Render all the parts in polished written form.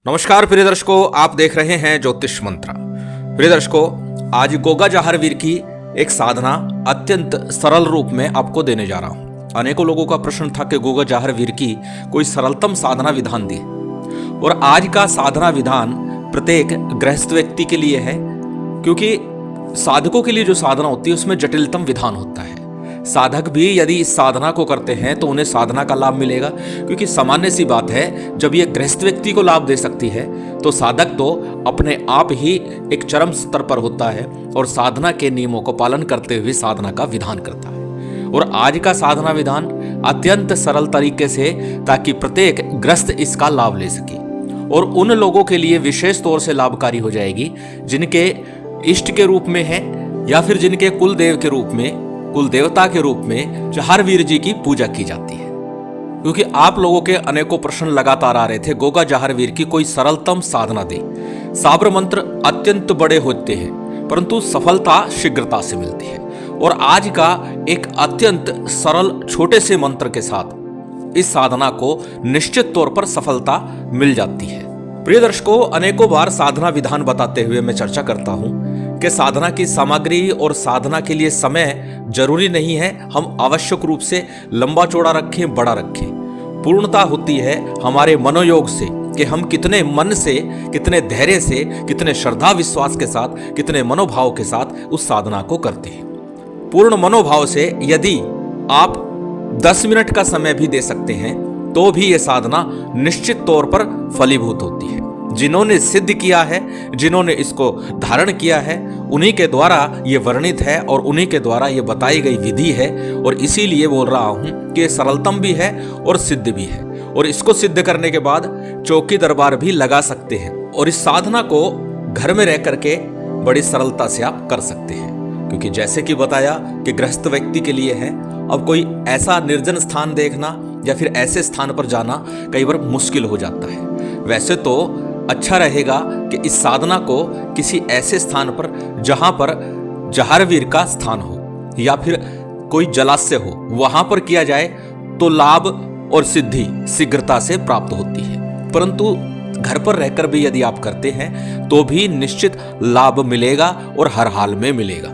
नमस्कार प्रिय दर्शकों, आप देख रहे हैं ज्योतिष मंत्र। प्रिय दर्शकों, आज गोगा जाहरवीर की एक साधना अत्यंत सरल रूप में आपको देने जा रहा हूं। अनेकों लोगों का प्रश्न था कि गोगा जाहरवीर की कोई सरलतम साधना विधान दी, और आज का साधना विधान प्रत्येक गृहस्थ व्यक्ति के लिए है, क्योंकि साधकों के लिए जो साधना होती है उसमें जटिलतम विधान होता है। साधक भी यदि इस साधना को करते हैं तो उन्हें साधना का लाभ मिलेगा, क्योंकि सामान्य सी बात है, जब ये गृहस्थ व्यक्ति को लाभ दे सकती है तो साधक तो अपने आप ही एक चरम स्तर पर होता है और साधना के नियमों को पालन करते हुए साधना का विधान करता है। और आज का साधना विधान अत्यंत सरल तरीके से, ताकि प्रत्येक गृहस्थ इसका लाभ ले सके, और उन लोगों के लिए विशेष तौर से लाभकारी हो जाएगी जिनके इष्ट के रूप में है या फिर जिनके कुल देव के रूप में, कुल देवता के रूप में जाहरवीर जी की पूजा की जाती है। क्योंकि आप लोगों के अनेकों प्रश्न लगातार आ रहे थे, गोगा जाहरवीर की कोई सरलतम साधना दे। साबर मंत्र अत्यंत बड़े होते हैं परंतु सफलता शीघ्रता से मिलती है, और आज का एक अत्यंत सरल छोटे से मंत्र के साथ इस साधना को निश्चित तौर पर सफलता मिल जाती है। प्रिय दर्शकों, अनेकों बार साधना विधान बताते हुए मैं चर्चा करता हूं कि साधना की सामग्री और साधना के लिए समय जरूरी नहीं है हम आवश्यक रूप से लंबा चौड़ा रखें, बड़ा रखें। पूर्णता होती है हमारे मनोयोग से, कि हम कितने मन से, कितने धैर्य से, कितने श्रद्धा विश्वास के साथ, कितने मनोभाव के साथ उस साधना को करते हैं। पूर्ण मनोभाव से यदि आप 10 मिनट का समय भी दे सकते हैं तो भी यह साधना निश्चित तौर पर फलीभूत होती है। जिन्होंने सिद्ध किया है, जिन्होंने इसको धारण किया है, उन्हीं के द्वारा ये वर्णित है और उन्हीं के द्वारा ये बताई गई विधि है, और इसीलिए बोल रहा हूं कि ये सरलतम भी है और सिद्ध भी है। और इसको सिद्ध करने के बाद चौकी दरबार भी लगा सकते हैं, और इस साधना को घर में रह करके बड़ी सरलता से आप कर सकते हैं। क्योंकि जैसे कि बताया कि गृहस्थ व्यक्ति के लिए है, अब कोई ऐसा निर्जन स्थान देखना या फिर ऐसे स्थान पर जाना कई बार मुश्किल हो जाता है। वैसे तो अच्छा रहेगा कि इस साधना को किसी ऐसे स्थान पर जहां पर जाहरवीर का स्थान हो या फिर कोई जलाशय हो, वहां पर किया जाए तो लाभ और सिद्धि शीघ्रता से प्राप्त होती है। परंतु घर पर रहकर भी यदि आप करते हैं तो भी निश्चित लाभ मिलेगा और हर हाल में मिलेगा।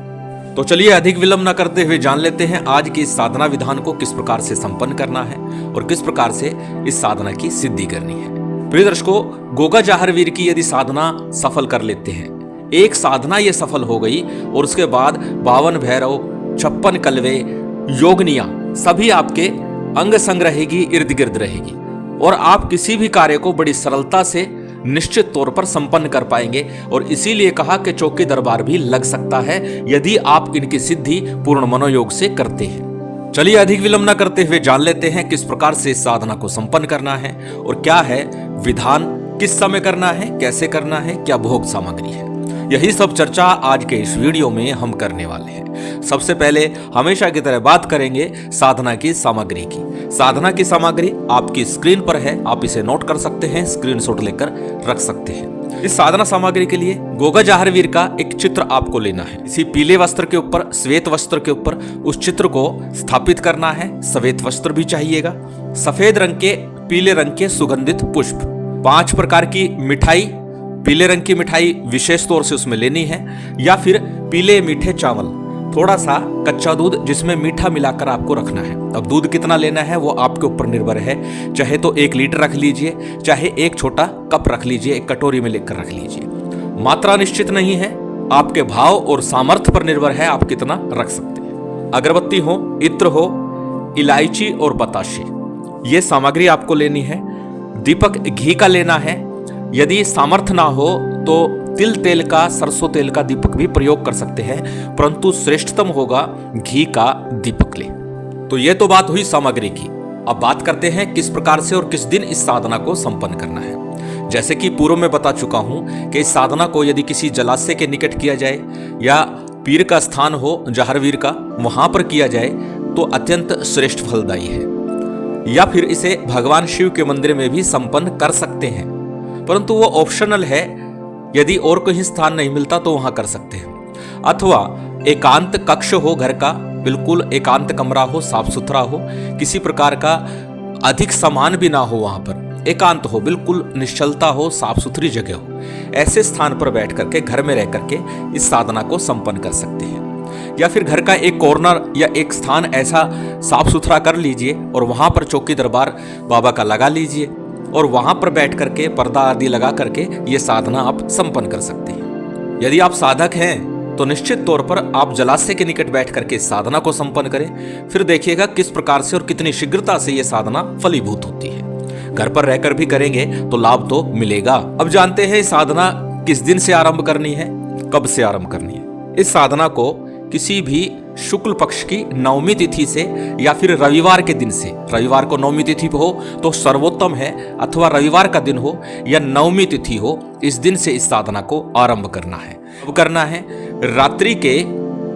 तो चलिए अधिक विलंब न करते हुए जान लेते हैं आज की इस साधना विधान को किस प्रकार से संपन्न करना है और किस प्रकार से इस साधना की सिद्धि करनी है। प्रिय दर्शकों, गोगा जाहरवीर की यदि साधना सफल कर लेते हैं, एक साधना ये सफल हो गई और उसके बाद 52 भैरव, 56 कलवे, योगनिया सभी आपके अंग संग रहेगी, इर्द गिर्द रहेगी, और आप किसी भी कार्य को बड़ी सरलता से निश्चित तौर पर संपन्न कर पाएंगे। और इसीलिए कहा कि चौकी दरबार भी लग सकता है यदि आप इनकी सिद्धि पूर्ण मनोयोग से करते हैं। चलिए अधिक विलंब न करते हुए जान लेते हैं किस प्रकार से इस साधना को संपन्न करना है और क्या है विधान, किस समय करना है, कैसे करना है, क्या भोग सामग्री है। यही सब चर्चा आज के इस वीडियो में हम करने वाले हैं। सबसे पहले हमेशा की तरह बात करेंगे साधना की सामग्री की। साधना की सामग्री आपकी स्क्रीन पर है, आप इसे नोट कर सकते हैं, स्क्रीनशॉट लेकर रख सकते हैं। इस साधना सामग्री के लिए गोगा जाहरवीर का एक चित्र आपको लेना है। इसी पीले वस्त्र के ऊपर, श्वेत वस्त्र के ऊपर उस चित्र को स्थापित करना है। श्वेत वस्त्र भी चाहिएगा, सफेद रंग के, पीले रंग के सुगंधित पुष्प, 5 प्रकार की मिठाई, पीले रंग की मिठाई विशेष तौर से उसमें लेनी है, या फिर पीले मीठे चावल, थोड़ा सा कच्चा दूध जिसमें मीठा मिलाकर आपको रखना है। अब दूध कितना लेना है वो आपके ऊपर निर्भर है, चाहे तो 1 लीटर रख लीजिए, चाहे एक छोटा कप रख लीजिए, एक कटोरी में लेकर रख लीजिए। मात्रा निश्चित नहीं है, आपके भाव और सामर्थ्य पर निर्भर है आप कितना रख सकते हैं। अगरबत्ती हो, इत्र हो, इलायची और बताशे, ये सामग्री आपको लेनी है। दीपक घी का लेना है, यदि सामर्थ्य ना हो तो तिल तेल का, सरसों तेल का दीपक भी प्रयोग कर सकते हैं, परंतु श्रेष्ठतम होगा घी का दीपक ले। तो ये तो बात हुई सामग्री की। अब बात करते हैं किस प्रकार से और किस दिन इस साधना को संपन्न करना है। जैसे कि पूर्व में बता चुका हूं कि इस साधना को यदि किसी जलाशय के निकट किया जाए या पीर का स्थान हो जाहरवीर का, वहां पर किया जाए तो अत्यंत श्रेष्ठ फलदायी है। या फिर इसे भगवान शिव के मंदिर में भी संपन्न कर सकते हैं, परंतु वो ऑप्शनल है, यदि और कोई स्थान नहीं मिलता तो वहां कर सकते हैं। अथवा एकांत कक्ष हो घर का, बिल्कुल एकांत कमरा हो, साफ सुथरा हो, किसी प्रकार का अधिक सामान भी ना हो वहां पर, एकांत हो, बिल्कुल निश्चलता हो, साफ सुथरी जगह हो, ऐसे स्थान पर बैठ करके घर में रह करके इस साधना को संपन्न कर सकते हैं। या फिर घर का एक कॉर्नर या एक स्थान ऐसा साफ सुथरा कर लीजिए और वहां पर चौकी दरबार बाबा का लगा लीजिए और वहां पर बैठ करके पर्दा आदि लगा करके ये साधना आप संपन्न कर सकते हैं। यदि आप साधक हैं तो निश्चित तौर पर आप जलाशय के निकट बैठ करके इस साधना को संपन्न करें। फिर देखिएगा किस प्रकार से और कितनी शीघ्रता से यह साधना फलीभूत होती है। घर पर रहकर भी करेंगे तो लाभ तो मिलेगा। अब जानते हैं साधना किस दिन से आरंभ करनी है, कब से आरंभ करनी है। इस साधना को किसी भी शुक्ल पक्ष की नवमी तिथि से या फिर रविवार के दिन से, रविवार को नवमी तिथि हो तो सर्वोत्तम है, अथवा रविवार का दिन हो या नवमी तिथि हो, इस दिन से इस साधना को आरंभ करना है। अब करना है रात्रि के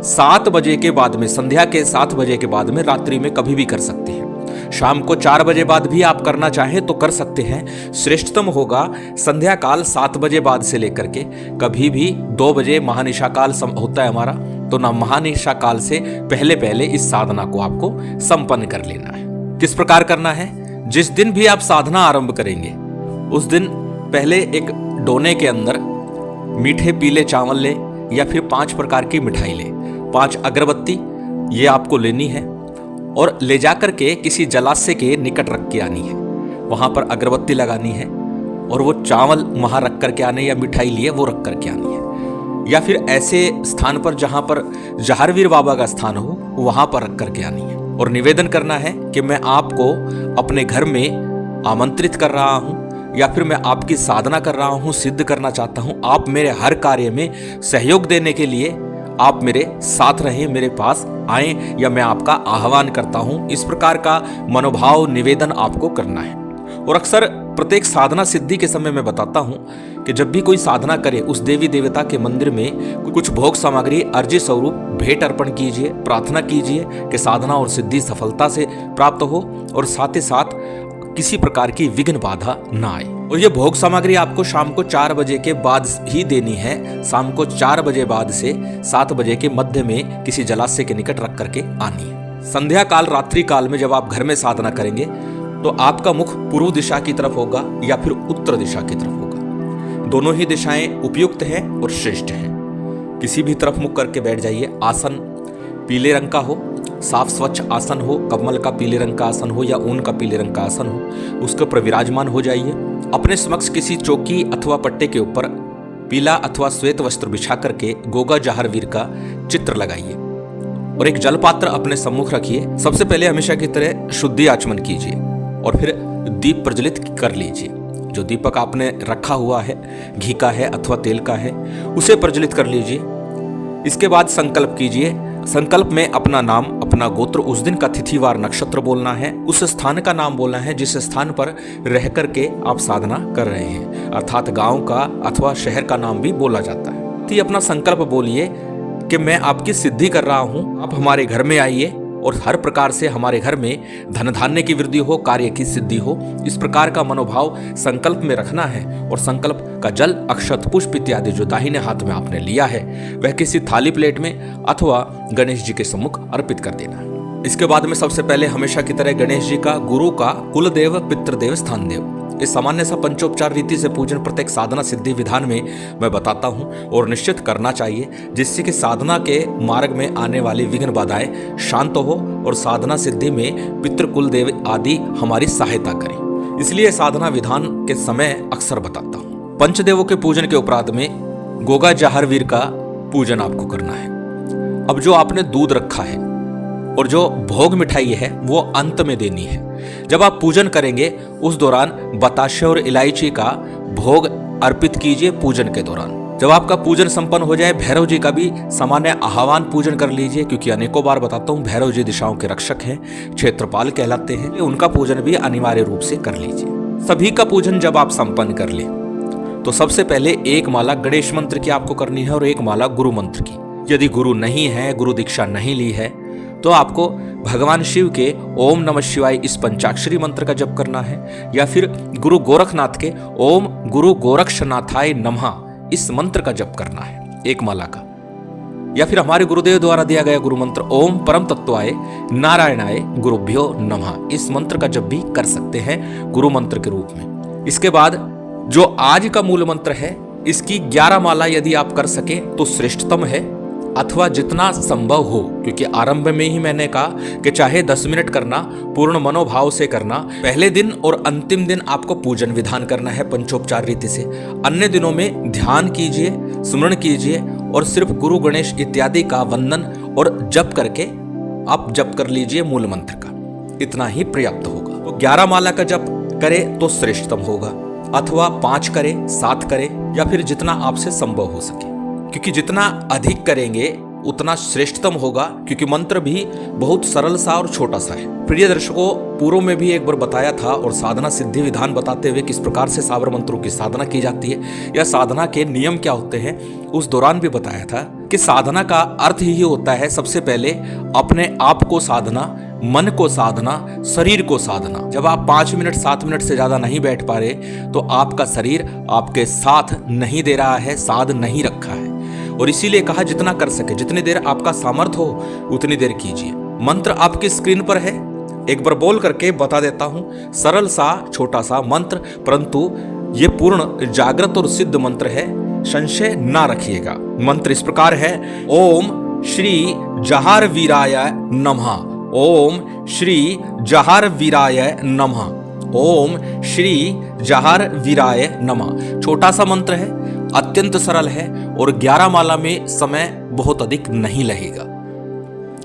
7 बजे के बाद में, संध्या के 7 बजे के बाद में, रात्रि में कभी भी कर सकते हैं। शाम को 4 बजे बाद भी आप करना चाहें तो कर सकते हैं। श्रेष्ठतम होगा संध्या काल 7 बजे बाद से लेकर के कभी भी 2 बजे महानिशा काल होता है हमारा, तो ना महानिशा काल से पहले पहले इस साधना को आपको संपन्न कर लेना है। किस प्रकार करना है? जिस दिन भी आप साधना आरंभ करेंगे उस दिन पहले एक डोने के अंदर मीठे पीले चावल ले या फिर 5 प्रकार की मिठाई ले, 5 अगरबत्ती ये आपको लेनी है और ले जाकर के किसी जलाशय के निकट रख के आनी है। वहां पर अगरबत्ती लगानी है और वो चावल वहां रख करके आने या मिठाई लिए वो रख करके आनी है। या फिर ऐसे स्थान पर जहां पर जहारवीर बाबा का स्थान हो वहां पर रख करके आनी है और निवेदन करना है कि मैं आपको अपने घर में आमंत्रित कर रहा हूं या फिर मैं आपकी साधना कर रहा हूं, सिद्ध करना चाहता हूं। आप मेरे हर कार्य में सहयोग देने के लिए आप मेरे साथ रहें, मेरे पास आएं या मैं आपका आह्वान करता हूं। इस प्रकार का मनोभाव निवेदन आपको करना है। और अक्सर प्रत्येक साधना सिद्धि के समय मैं बताता हूं कि जब भी कोई साधना करे उस देवी देवता के मंदिर में कुछ भोग सामग्री अर्जी स्वरूप भेंट अर्पण कीजिए, प्रार्थना कीजिए कि साधना और सिद्धि सफलता से प्राप्त हो और साथ ही साथ किसी प्रकार की विघ्न बाधा ना आए। और ये भोग सामग्री आपको शाम को 4 बजे के बाद ही देनी है। शाम को 4 बजे बाद से 7 बजे के मध्य में किसी जलाशय के निकट रख करके आनी है। संध्या काल, रात्रि काल में जब आप घर में साधना करेंगे तो आपका मुख पूर्व दिशा की तरफ होगा या फिर उत्तर दिशा की तरफ होगा। दोनों ही दिशाएं उपयुक्त हैं और श्रेष्ठ हैं। किसी भी तरफ मुख करके बैठ जाइए। आसन पीले रंग का हो, साफ स्वच्छ आसन हो, कमल का पीले रंग का आसन हो या ऊन का पीले रंग का आसन हो, उसके ऊपर विराजमान हो जाइए। अपने समक्ष किसी चौकी अथवा पट्टे के ऊपर पीला अथवा श्वेत वस्त्र बिछा करके गोगा जहारवीर का चित्र लगाइए और एक जलपात्र अपने सम्मुख रखिए। सबसे पहले हमेशा की तरह शुद्धि आचमन कीजिए और फिर दीप प्रज्वलित कर लीजिए। जो दीपक आपने रखा हुआ है, घी का है अथवा तेल का है, उसे प्रज्वलित कर लीजिए। इसके बाद संकल्प कीजिए। संकल्प में अपना नाम, अपना गोत्र, उस दिन का तिथिवार नक्षत्र बोलना है, उस स्थान का नाम बोलना है जिस स्थान पर रह करके आप साधना कर रहे हैं, अर्थात गांव का अथवा शहर का नाम भी बोला जाता है। तो अपना संकल्प बोलिए कि मैं आपकी सिद्धि कर रहा हूं, आप हमारे घर में आइए और हर प्रकार से हमारे घर में धन धान्य की वृद्धि हो, कार्य की सिद्धि हो। इस प्रकार का मनोभाव संकल्प में रखना है और संकल्प का जल, अक्षत, पुष्प इत्यादि जो दाहिने हाथ में आपने लिया है वह किसी थाली प्लेट में अथवा गणेश जी के सम्मुख अर्पित कर देना है। इसके बाद में सबसे पहले हमेशा की तरह गणेश जी का, गुरु का, कुलदेव, पितृदेव, स्थान देव, इस सामान्य सा पंचोपचार रीति से पूजन प्रत्येक साधना सिद्धि विधान में मैं बताता हूं और निश्चित करना चाहिए, जिससे कि साधना के मार्ग में आने वाली विघ्न बाधाएं शांत हो और साधना सिद्धि में पितृ कुल देव आदि हमारी सहायता करें। इसलिए साधना विधान के समय अक्सर बताता हूं। पंचदेवों के पूजन के उपरांत में गोगा जहारवीर का पूजन आपको करना है। अब जो आपने दूध रखा है और जो भोग मिठाई है वो अंत में देनी है। जब आप पूजन करेंगे उस दौरान बताशे और इलायची का भोग अर्पित कीजिए पूजन के दौरान। जब आपका पूजन संपन्न हो जाए भैरव जी का भी सामान्य आह्वान पूजन कर लीजिए, क्योंकि अनेकों बार बताता हूँ भैरव जी दिशाओं के रक्षक हैं, क्षेत्रपाल कहलाते हैं। उनका पूजन भी अनिवार्य रूप से कर लीजिए। सभी का पूजन जब आप संपन्न कर ले तो सबसे पहले एक माला गणेश मंत्र की आपको करनी है और एक माला गुरु मंत्र की। यदि गुरु नहीं है, गुरु दीक्षा नहीं ली है, तो आपको भगवान शिव के ओम नमः शिवाय इस पंचाक्षरी मंत्र का जप करना है, या फिर गुरु गोरखनाथ के ओम गुरु गोरक्षनाथाय नमः इस मंत्र का जप करना है एक माला का, या फिर हमारे गुरुदेव द्वारा दिया गया गुरु मंत्र ओम परम तत्वाय नारायणाय गुरुभ्यो नमः इस मंत्र का जप भी कर सकते हैं गुरु मंत्र के रूप में। इसके बाद जो आज का मूल मंत्र है, इसकी 11 माला यदि आप कर सके तो श्रेष्ठतम है, अथवा जितना संभव हो, क्योंकि आरंभ में ही मैंने कहा कि चाहे 10 मिनट करना, पूर्ण मनोभाव से करना। पहले दिन और अंतिम दिन आपको पूजन विधान करना है पंचोपचार रीति से। अन्य दिनों में ध्यान कीजिए, स्मरण कीजिए और सिर्फ गुरु गणेश इत्यादि का वंदन और जप करके आप जप कर लीजिए मूल मंत्र का, इतना ही पर्याप्त होगा। तो 11 माला का जप करे तो श्रेष्ठतम होगा, अथवा 5 करे, 7 करे, या फिर जितना आपसे संभव हो सके, क्योंकि जितना अधिक करेंगे उतना श्रेष्ठतम होगा, क्योंकि मंत्र भी बहुत सरल सा और छोटा सा है। प्रिय दर्शकों, पूर्व में भी एक बार बताया था और साधना सिद्धि विधान बताते हुए किस प्रकार से साबर मंत्रों की साधना की जाती है या साधना के नियम क्या होते हैं, उस दौरान भी बताया था कि साधना का अर्थ ही होता है सबसे पहले अपने आप को साधना, मन को साधना, शरीर को साधना। जब आप 5 मिनट 7 मिनट से ज्यादा नहीं बैठ पा रहे तो आपका शरीर आपके साथ नहीं दे रहा है, साध नहीं रखा है। और इसीलिए कहा जितना कर सके, जितनी देर आपका सामर्थ्य हो उतनी देर कीजिए। मंत्र आपकी स्क्रीन पर है, एक बार बोल करके बता देता हूं। सरल सा छोटा सा मंत्र, परंतु ये पूर्ण जागृत और सिद्ध मंत्र है, संशय ना रखिएगा। मंत्र इस प्रकार है, ओम श्री जहार वीराय नमः, ओम श्री जहार वीराय नमः, ओम श्री जहार वीराय नमः। छोटा सा मंत्र है, अत्यंत सरल है और 11 माला में समय बहुत अधिक नहीं लगेगा।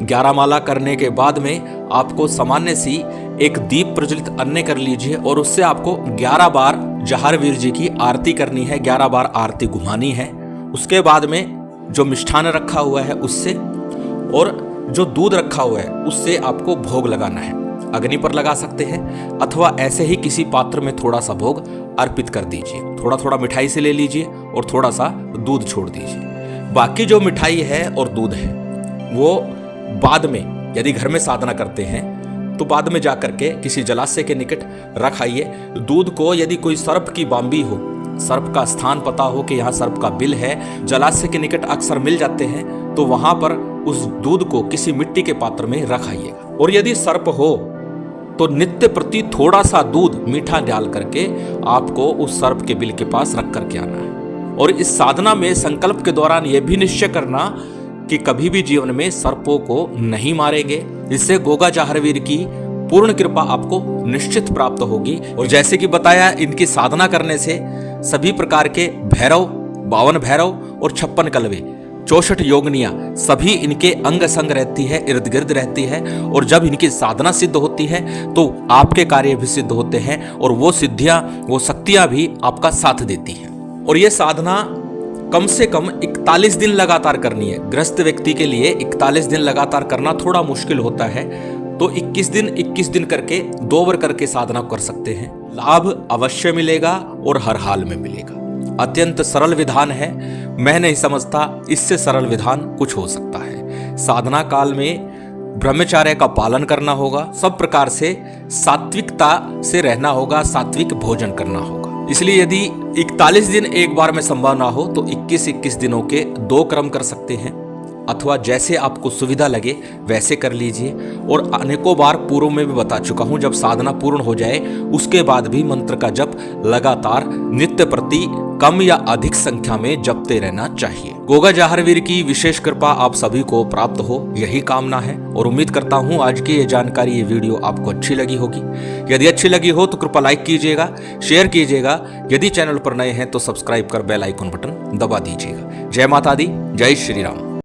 11 माला करने के बाद में आपको सामान्य सी एक दीप प्रज्वलित अन्य कर लीजिए और उससे आपको 11 बार जहारवीर जी की आरती करनी है, 11 बार आरती घुमानी है। उसके बाद में जो मिष्ठान रखा हुआ है उससे और जो दूध रखा हुआ है उससे आपको भोग लगाना है। अग्नि पर लगा सकते हैं अथवा ऐसे ही किसी पात्र में थोड़ा सा भोग अर्पित कर दीजिए। थोड़ा थोड़ा मिठाई से ले लीजिए और थोड़ा सा दूध छोड़ दीजिए। बाकी जो मिठाई है और दूध है वो बाद में, यदि घर में साधना करते हैं तो बाद में जाकर के किसी जलाशय के निकट रख आइए। दूध को यदि कोई सर्प की बाम्बी हो, सर्प का स्थान पता हो कि यहाँ सर्प का बिल है, जलाशय के निकट अक्सर मिल जाते हैं, तो वहां पर उस दूध को किसी मिट्टी के पात्र में रख आइएगा। और यदि सर्प हो तो नित्य प्रति थोड़ा सा दूध मीठा डाल करके आपको उस सर्प के बिल के पास रख करके आना है। और इस साधना में संकल्प के दौरान यह भी निश्चय करना कि कभी भी जीवन में सर्पों को नहीं मारेंगे। इससे गोगा जाहरवीर की पूर्ण कृपा आपको निश्चित प्राप्त होगी। और जैसे कि बताया, इनकी साधना करने से सभी प्रकार के भैरव, 52 भैरव और 56 कलवे, 64 योगनियां सभी इनके अंग संग रहती है, इर्द गिर्द रहती है। और जब इनकी साधना सिद्ध होती है तो आपके कार्य भी सिद्ध होते हैं और वो सिद्धियां, वो शक्तियां भी आपका साथ देती हैं। और ये साधना कम से कम 41 दिन लगातार करनी है। गृहस्थ व्यक्ति के लिए 41 दिन लगातार करना थोड़ा मुश्किल होता है, तो 21 दिन करके 2 बार करके साधना कर सकते हैं। लाभ अवश्य मिलेगा और हर हाल में मिलेगा। अत्यंत सरल विधान है, मैं नहीं समझता इससे सरल विधान कुछ हो सकता है। साधना काल में ब्रह्मचर्य का पालन करना होगा, सब प्रकार से सात्विकता से रहना होगा, सात्विक भोजन करना होगा। इसलिए यदि 41 दिन एक बार में संभव ना हो तो 21 दिनों के 2 क्रम कर सकते हैं, अथवा जैसे आपको सुविधा लगे वैसे कर लीजिए। और अनेकों बार पूर्व में भी बता चुका हूं, जब साधना पूर्ण हो जाए उसके बाद भी मंत्र का जप लगातार नित्य प्रति कम या अधिक संख्या में जपते रहना चाहिए। गोगा जाहरवीर की विशेष कृपा आप सभी को प्राप्त हो, यही कामना है। और उम्मीद करता हूं आज की ये जानकारी, ये वीडियो आपको अच्छी लगी होगी। यदि अच्छी लगी हो तो कृपया लाइक कीजिएगा, शेयर कीजिएगा। यदि चैनल पर नए हैं तो सब्सक्राइब कर बेल आइकन बटन दबा दीजिएगा। जय माता दी, जय श्री राम।